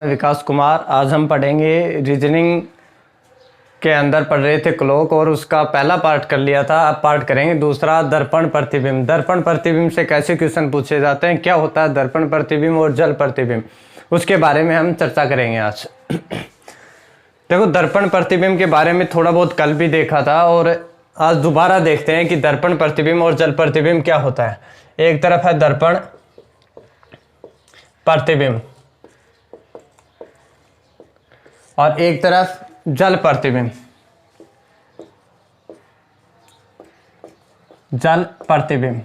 विकास कुमार। आज हम पढ़ेंगे रीजनिंग के अंदर पढ़ रहे थे क्लॉक और उसका पहला पार्ट कर लिया था। अब पार्ट करेंगे दूसरा, दर्पण प्रतिबिंब। दर्पण प्रतिबिंब से कैसे क्वेश्चन पूछे जाते हैं, क्या होता है दर्पण प्रतिबिंब और जल प्रतिबिंब, उसके बारे में हम चर्चा करेंगे आज। देखो, दर्पण प्रतिबिंब के बारे में थोड़ा बहुत कल भी देखा था और आज दोबारा देखते हैं कि दर्पण प्रतिबिंब और जल प्रतिबिंब क्या होता है। एक तरफ है दर्पण प्रतिबिंब और एक तरफ जल प्रतिबिंब। जल प्रतिबिंब,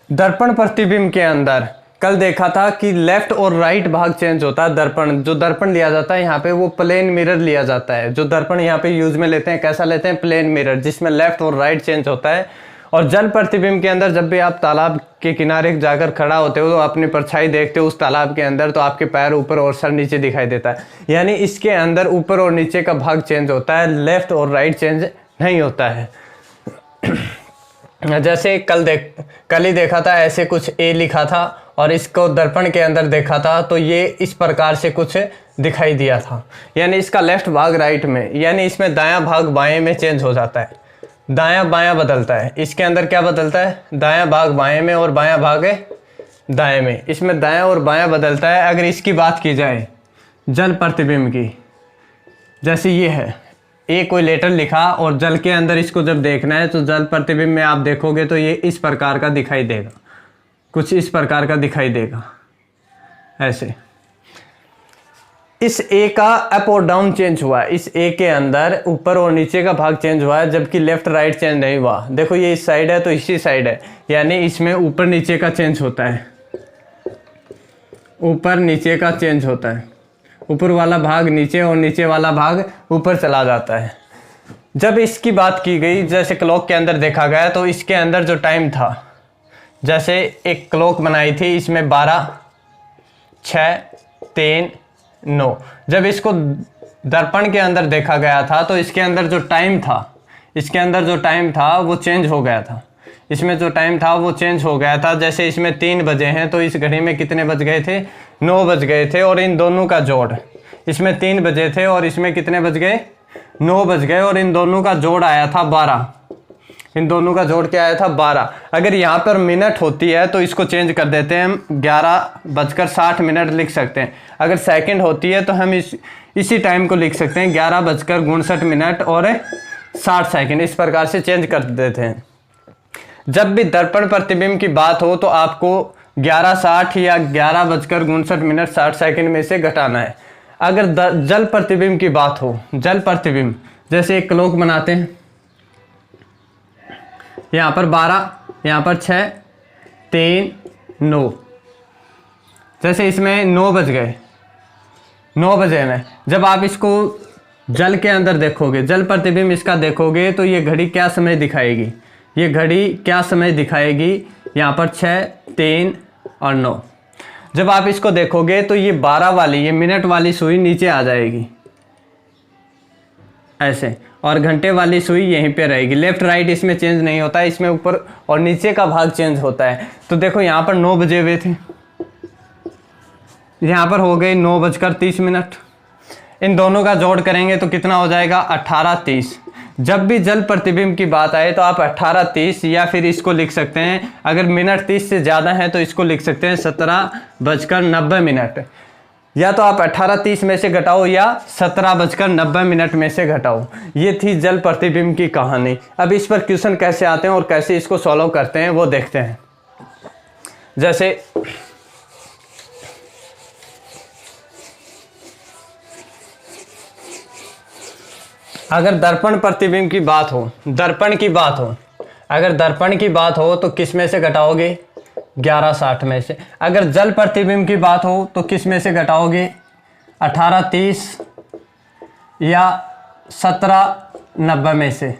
दर्पण प्रतिबिंब के अंदर कल देखा था कि लेफ्ट और राइट भाग चेंज होता है। दर्पण, जो दर्पण लिया जाता है यहाँ पे वो प्लेन मिरर लिया जाता है। जो दर्पण यहाँ पे यूज में लेते हैं कैसा लेते हैं, प्लेन मिरर, जिसमें लेफ्ट और राइट चेंज होता है। और जल प्रतिबिंब के अंदर जब भी आप तालाब के किनारे जाकर खड़ा होते हो तो अपनी परछाई देखते हो उस तालाब के अंदर, तो आपके पैर ऊपर और सर नीचे दिखाई देता है। यानी इसके अंदर ऊपर और नीचे का भाग चेंज होता है, लेफ्ट और राइट चेंज नहीं होता है। जैसे कल ही देखा था, ऐसे कुछ ए लिखा था और इसको दर्पण के अंदर देखा था तो ये इस प्रकार से कुछ दिखाई दिया था। यानी इसका लेफ्ट भाग राइट में, यानी इसमें दायां भाग बाएं में चेंज हो जाता है, दायां बायां बदलता है। इसके अंदर क्या बदलता है, दायां भाग बाएं में और बायां भाग दाएं में। इसमें दायां और बायां बदलता है। अगर इसकी बात की जाए जल प्रतिबिंब की, जैसे ये है, ए कोई लेटर लिखा और जल के अंदर इसको जब देखना है तो जल प्रतिबिंब में आप देखोगे तो ये इस प्रकार का दिखाई देगा, कुछ इस प्रकार का दिखाई देगा ऐसे। इस ए का अप और डाउन चेंज हुआ है, इस ए के अंदर ऊपर और नीचे का भाग चेंज हुआ है, जबकि लेफ्ट राइट चेंज नहीं हुआ। देखो ये इस साइड है तो इसी साइड है, यानी इसमें ऊपर नीचे का चेंज होता है, ऊपर नीचे का चेंज होता है। ऊपर वाला भाग नीचे और नीचे वाला भाग ऊपर चला जाता है। जब इसकी बात की गई, जैसे क्लॉक के अंदर देखा गया, तो इसके अंदर जो टाइम था, जैसे एक क्लॉक बनाई थी, इसमें 12, 6, 3, 9। जब इसको दर्पण के अंदर देखा गया था तो इसके अंदर जो टाइम था, इसके अंदर जो टाइम था वो चेंज हो गया था। इसमें जो टाइम था वो चेंज हो गया था। जैसे इसमें 3 बजे हैं तो इस घड़ी में कितने बज गए थे, 9 बज गए थे। और इन दोनों का जोड़, इसमें 3 बजे थे और इसमें कितने बज गए, 9 बज गए। और इन दोनों का जोड़ आया था 12। इन दोनों का जोड़ क्या आया था, 12। अगर यहाँ पर मिनट होती है तो इसको चेंज कर देते हैं, हम 11:60 लिख सकते हैं। अगर सेकंड होती है तो हम इसी टाइम को लिख सकते हैं 11:59 और 60 सेकंड। इस प्रकार से चेंज कर देते हैं। जब भी दर्पण प्रतिबिंब की बात हो तो आपको 11:60 या 11:59 60 सेकंड में से घटाना है। अगर जल प्रतिबिंब की बात हो, जल प्रतिबिंब, जैसे एक क्लॉक बनाते हैं, यहाँ पर 12, यहाँ पर 6, 3, 9। जैसे इसमें 9 बज गए, 9 बजे में जब आप इसको जल के अंदर देखोगे, जल प्रतिबिंब इसका देखोगे तो ये घड़ी क्या समय दिखाएगी, ये घड़ी क्या समय दिखाएगी, यहाँ पर 6, 3 और 9। जब आप इसको देखोगे तो ये 12 वाली, ये मिनट वाली सुई नीचे आ जाएगी ऐसे, और घंटे वाली सुई यहीं पे रहेगी। लेफ्ट राइट इसमें चेंज नहीं होता है, इसमें ऊपर और नीचे का भाग चेंज होता है। तो देखो यहाँ पर 9 बजे हुए थे, यहाँ पर हो गए 9:30। इन दोनों का जोड़ करेंगे तो कितना हो जाएगा, 18:30। जब भी जल प्रतिबिंब की बात आए तो आप 18:30 या फिर इसको लिख सकते हैं, अगर मिनट 30 से ज़्यादा है तो इसको लिख सकते हैं 17:90। या तो आप 18:30 में से घटाओ या 17:90 में से घटाओ। ये थी जल प्रतिबिंब की कहानी। अब इस पर क्वेश्चन कैसे आते हैं और कैसे इसको सॉल्व करते हैं वो देखते हैं। जैसे अगर दर्पण प्रतिबिंब की बात हो, दर्पण की बात हो, अगर दर्पण की बात हो तो किस में से घटाओगे, 11:60 में से। अगर जल प्रतिबिंब की बात हो तो किस में से घटाओगे, 18:30 या 17:90 में से।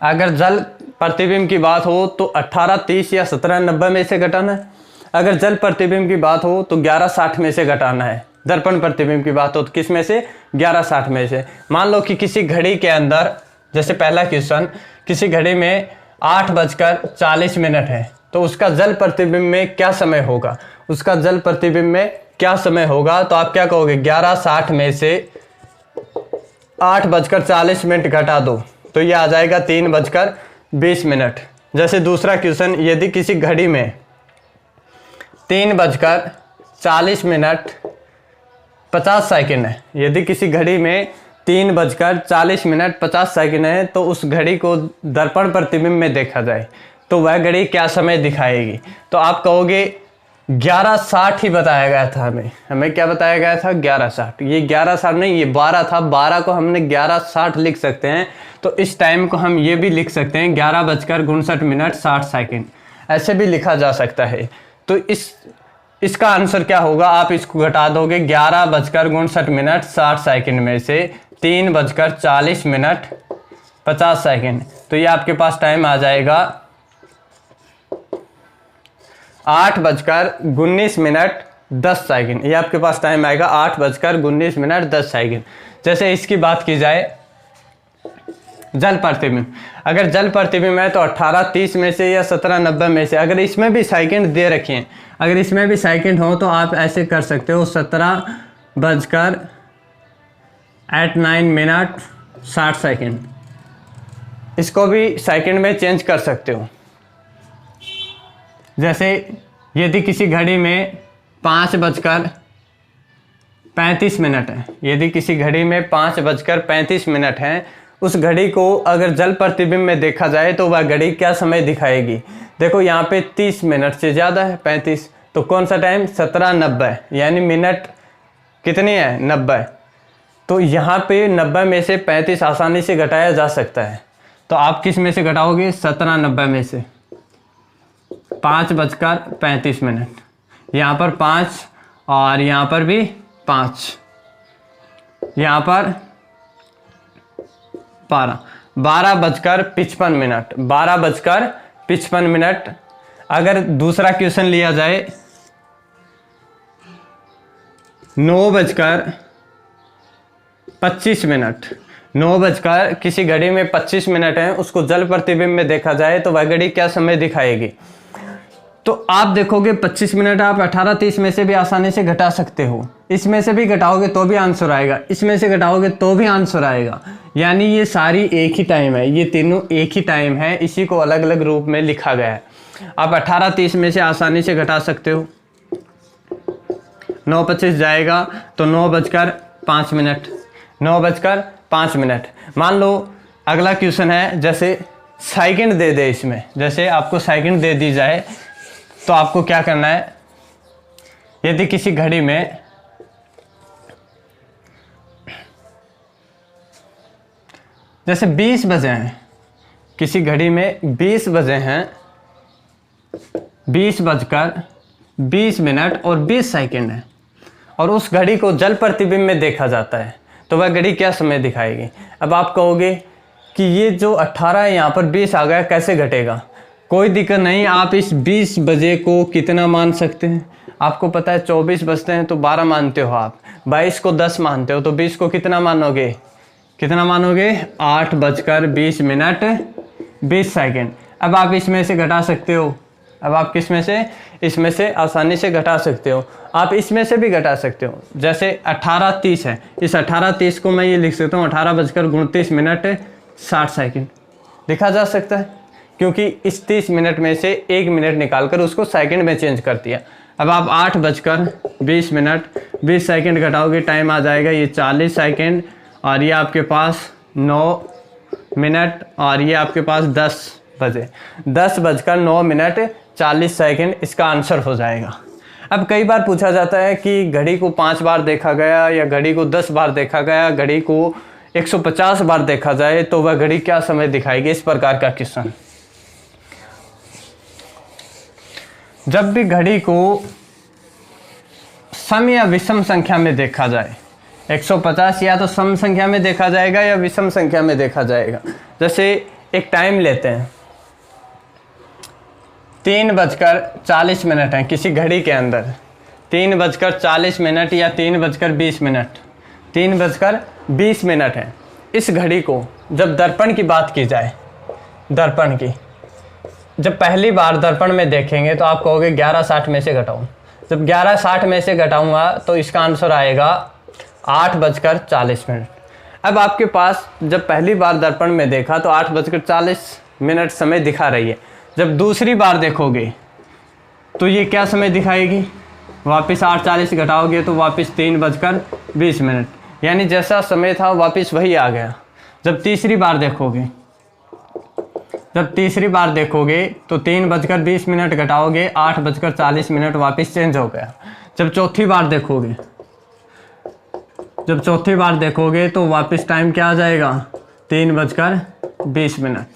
अगर जल प्रतिबिंब की बात हो तो 18:30 या 17:90 में से घटाना है। अगर जल प्रतिबिंब की बात हो तो 11:60 में से घटाना है। दर्पण प्रतिबिंब की बात हो तो किस में से, 11:60 में से। मान लो कि किसी घड़ी के अंदर, जैसे पहला क्वेश्चन, किसी घड़ी में 8:40 है तो उसका जल प्रतिबिंब में क्या समय होगा, उसका जल प्रतिबिंब में क्या समय होगा, तो आप क्या कहोगे 11:60 में से 8:40 घटा दो तो ये आ जाएगा 3:20। जैसे दूसरा क्वेश्चन, यदि किसी घड़ी में 3:40 है, यदि किसी घड़ी में 3:40 है तो उस घड़ी को दर्पण प्रतिबिंब में देखा जाए तो वह घड़ी क्या समय दिखाएगी। तो आप कहोगे 11:60 ही बताया गया था, हमें क्या बताया गया था 11:60। ये 11:60 नहीं, ये 12 था, 12 को हमने 11:60 लिख सकते हैं। तो इस टाइम को हम ये भी लिख सकते हैं 11:59 ऐसे भी लिखा जा सकता है। तो इसका आंसर क्या होगा, आप इसको घटा दोगे 11:59 में से 3:40 तो ये आपके पास टाइम आ जाएगा 8:19 ये आपके पास टाइम आएगा 8:19 जैसे इसकी बात की जाए जल प्रतिबिंब, अगर जल प्रतिबिंब है तो 18:30 में से या 17:90 में से, अगर इसमें भी सेकंड दे रखे हैं, अगर इसमें भी सेकंड हो तो आप ऐसे कर सकते हो 17:09 इसको भी सेकंड में चेंज कर सकते हो। जैसे यदि किसी घड़ी में 5:35 है, यदि किसी घड़ी में 5:35 है, उस घड़ी को अगर जल प्रतिबिंब में देखा जाए तो वह घड़ी क्या समय दिखाएगी। देखो यहाँ पे 30 मिनट से ज़्यादा है 35, तो कौन सा टाइम 17:90 यानी मिनट कितनी है 90। तो यहाँ पे 90 में से 35 आसानी से घटाया जा सकता है। तो आप किस में से घटाओगे 17:90 में से 5:35, यहाँ पर 5 और यहाँ पर भी 5, यहाँ पर 12:55 अगर दूसरा क्वेश्चन लिया जाए 9:25 किसी घड़ी में 25 मिनट है, उसको जल प्रतिबिंब में देखा जाए तो वह घड़ी क्या समय दिखाएगी। तो आप देखोगे 25 मिनट आप 18:30 में से भी आसानी से घटा सकते हो, इसमें से भी घटाओगे तो भी आंसर आएगा, इसमें से घटाओगे तो भी आंसर आएगा। यानी ये सारी एक ही टाइम है, ये तीनों एक ही टाइम है, इसी को अलग अलग रूप में लिखा गया है। आप 18:30 में से आसानी से घटा सकते हो, 9:25 जाएगा तो 9:05। मान लो अगला क्वेश्चन है, जैसे सेकंड दे दे, इसमें जैसे आपको सेकंड दे दी जाए तो आपको क्या करना है। यदि किसी घड़ी में जैसे 20 बजे हैं, किसी घड़ी में 20 बजे हैं, 20:20 और 20 सेकंड है, और उस घड़ी को जल प्रतिबिंब में देखा जाता है तो वह घड़ी क्या समय दिखाएगी। अब आप कहोगे कि ये जो 18 है यहाँ पर 20 आ गया, कैसे घटेगा। कोई दिक्कत नहीं, आप इस 20 बजे को कितना मान सकते हैं। आपको पता है 24 बजते हैं तो 12 मानते हो, आप 22 को 10 मानते हो तो 20 को कितना मानोगे 8:20 अब आप इसमें से घटा सकते हो, अब आप किस में से, इसमें से आसानी से घटा सकते हो। आप इसमें से भी घटा सकते हो, जैसे 18:30 है, इस 18:30 को मैं ये लिख सकता हूँ 18:29 लिखा जा सकता है, क्योंकि इस 30 मिनट में से 1 मिनट निकालकर उसको सेकंड में चेंज कर दिया। अब आप 8:20 घटाओगे, टाइम आ जाएगा ये 40 सेकंड, और ये आपके पास 9 मिनट, और ये आपके पास 10:09 इसका आंसर हो जाएगा। अब कई बार पूछा जाता है कि घड़ी को 5 बार देखा गया या घड़ी को 10 बार देखा गया, घड़ी को 150 बार देखा जाए तो वह घड़ी क्या समय दिखाएगी। इस प्रकार का क्वेश्चन, जब भी घड़ी को सम या विषम संख्या में देखा जाए, 150 या तो सम संख्या में देखा जाएगा या विषम संख्या में देखा जाएगा। जैसे एक टाइम लेते हैं 3:40 है, किसी घड़ी के अंदर 3:40 या 3:20 है। इस घड़ी को जब दर्पण की बात की जाए, दर्पण की जब पहली बार दर्पण में देखेंगे तो आप कहोगे 11:60 में से घटाओ, जब 11:60 में से घटाऊंगा तो इसका आंसर आएगा 8:40। अब आपके पास जब पहली बार दर्पण में देखा तो 8:40 समय दिखा रही है। जब दूसरी बार देखोगे तो ये क्या समय दिखाएगी, वापस 8:40 घटाओगे तो वापस 3:20, यानी जैसा समय था वापस वही आ गया। जब तीसरी बार देखोगे तो 3:20 घटाओगे 8:40 वापस चेंज हो गया। जब चौथी बार देखोगे तो वापस टाइम क्या आ जाएगा, 3:20।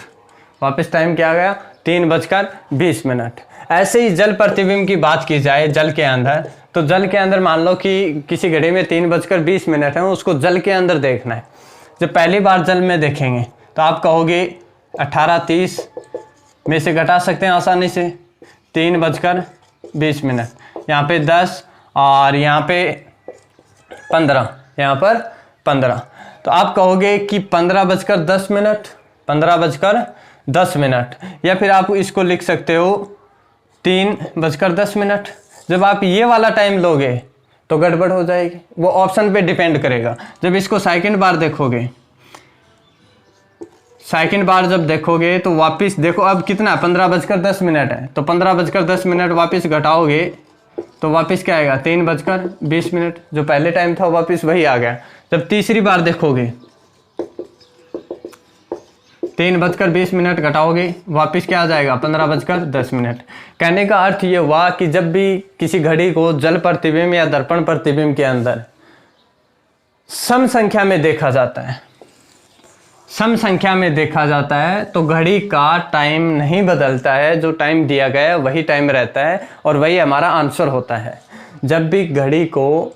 वापस टाइम क्या आ गया, 3:20। ऐसे ही जल प्रतिबिंब की बात की जाए जल के अंदर, तो जल के अंदर मान लो कि किसी घड़ी में 3:20 है, उसको जल के अंदर देखना है। जब पहली बार जल में देखेंगे तो आप कहोगे 18:30 में से घटा सकते हैं आसानी से 3:20, यहाँ पे 10 और यहाँ पे 15, यहाँ पर 15, तो आप कहोगे कि 15:10, या फिर आप इसको लिख सकते हो 3:10। जब आप ये वाला टाइम लोगे तो गड़बड़ हो जाएगी, वो ऑप्शन पे डिपेंड करेगा। जब इसको सेकंड बार जब देखोगे तो वापस देखो अब कितना 15:10 है, तो 15:10 वापस घटाओगे तो वापस क्या आएगा, 3:20। जो पहले टाइम था वापस वही आ गया। जब तीसरी बार देखोगे 3:20 घटाओगे वापस क्या आ जाएगा, 15:10। कहने का अर्थ ये हुआ कि जब भी किसी घड़ी को जल प्रतिबिंब या दर्पण प्रतिबिंब के अंदर सम संख्या में देखा जाता है तो घड़ी का टाइम नहीं बदलता है, जो टाइम दिया गया है वही टाइम रहता है और वही हमारा आंसर होता है। जब भी घड़ी को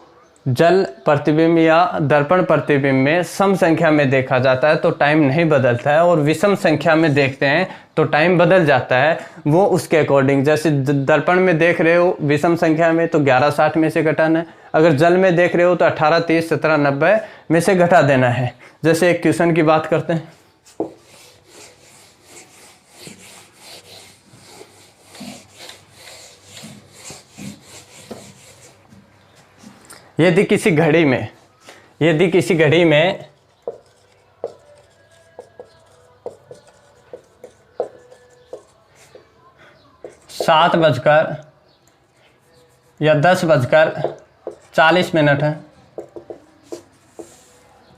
जल प्रतिबिंब या दर्पण प्रतिबिंब में सम संख्या में देखा जाता है तो टाइम नहीं बदलता है, और विषम संख्या में देखते हैं तो टाइम बदल जाता है, वो उसके अकॉर्डिंग। जैसे दर्पण में देख रहे हो विषम संख्या में तो 11:60 में से घटाना है, अगर जल में देख रहे हो तो 18, 30, 17, 90 में से घटा देना है। जैसे एक क्वेश्चन की बात करते हैं, यदि किसी घड़ी में 7 या 10:40 है,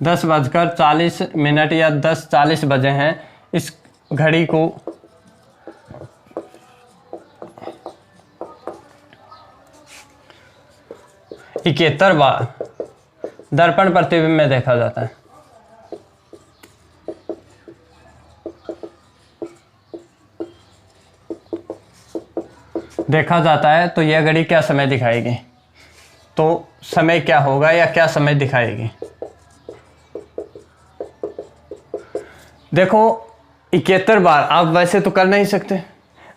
10:40 या 10:40 बजे हैं, इस घड़ी को इकहत्तर बार दर्पण प्रतिबिंब में देखा जाता है। तो यह घड़ी क्या समय दिखाएगी, तो समय क्या होगा या क्या समय दिखाएगी। देखो 71 बार आप वैसे तो कर नहीं सकते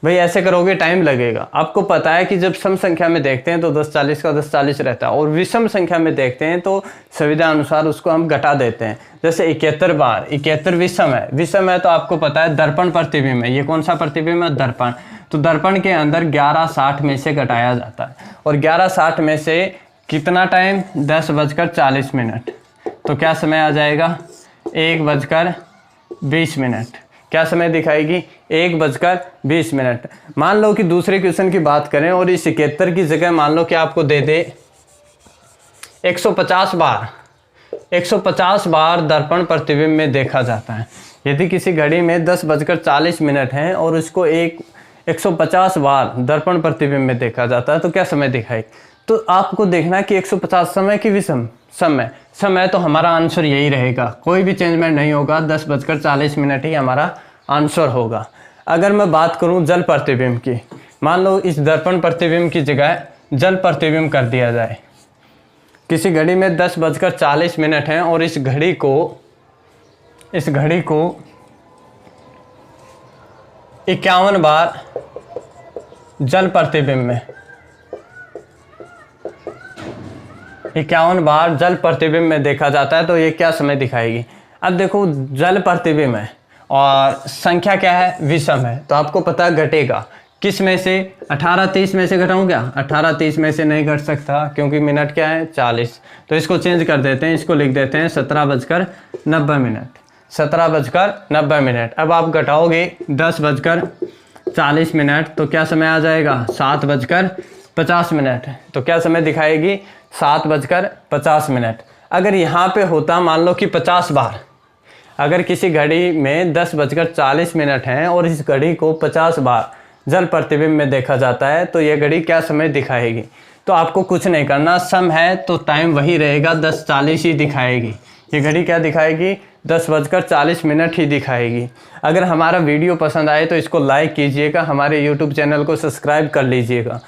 भाई, ऐसे करोगे टाइम लगेगा। आपको पता है कि जब सम संख्या में देखते हैं तो 10:40 का 10:40 रहता है, और विषम संख्या में देखते हैं तो सुविधा अनुसार उसको हम घटा देते हैं। जैसे 71 बार, 71 विषम है तो आपको पता है दर्पण प्रतिबिंब है। ये कौन सा प्रतिबिंब है, दर्पण। तो दर्पण के अंदर 11:60 में से घटाया जाता है, और 11:60 में से कितना टाइम, 10:40। तो क्या समय आ जाएगा, 1:20। क्या समय दिखाएगी, 1:20। मान लो कि दूसरे क्वेश्चन की बात करें और इस 71 की जगह मान लो कि आपको दे दे 150 बार दर्पण प्रतिबिंब में देखा जाता है। यदि किसी घड़ी में 10:40 है और उसको 150 बार दर्पण प्रतिबिंब में देखा जाता है तो क्या समय दिखाएगी। तो आपको देखना है कि 150 समय की विषम समय तो हमारा आंसर यही रहेगा, कोई भी चेंजमेंट नहीं होगा, 10:40 ही हमारा आंसर होगा। अगर मैं बात करूं जल प्रतिबिंब की, मान लो इस दर्पण प्रतिबिंब की जगह जल प्रतिबिंब कर दिया जाए। किसी घड़ी में 10:40 है और इस घड़ी को 51 बार जल प्रतिबिंब में 51 बार जल प्रतिबिंब में देखा जाता है तो ये क्या समय दिखाएगी। अब देखो जल प्रतिबिंब है और संख्या क्या है, विषम है, तो आपको पता है घटेगा। किस में से 18:30 में से घटाऊँ क्या? 18:30 में से नहीं घट सकता क्योंकि मिनट क्या है 40। तो इसको चेंज कर देते हैं, इसको लिख देते हैं 17:90। 17:90। अब आप घटाओगे 10:40 तो क्या समय आ जाएगा? 7:50। तो क्या समय दिखाएगी? 7:50। अगर यहाँ पे होता मान लो कि 50 बार, अगर किसी घड़ी में 10:40 है और इस घड़ी को 50 बार जल प्रतिबिंब में देखा जाता है तो ये घड़ी क्या समय दिखाएगी? तो आपको कुछ नहीं करना, सम है तो टाइम वही रहेगा, 10:40 ही दिखाएगी। ये घड़ी क्या दिखाएगी? 10:40 ही दिखाएगी। अगर हमारा वीडियो पसंद आए तो इसको लाइक कीजिएगा, हमारे यूट्यूब चैनल को सब्सक्राइब कर लीजिएगा।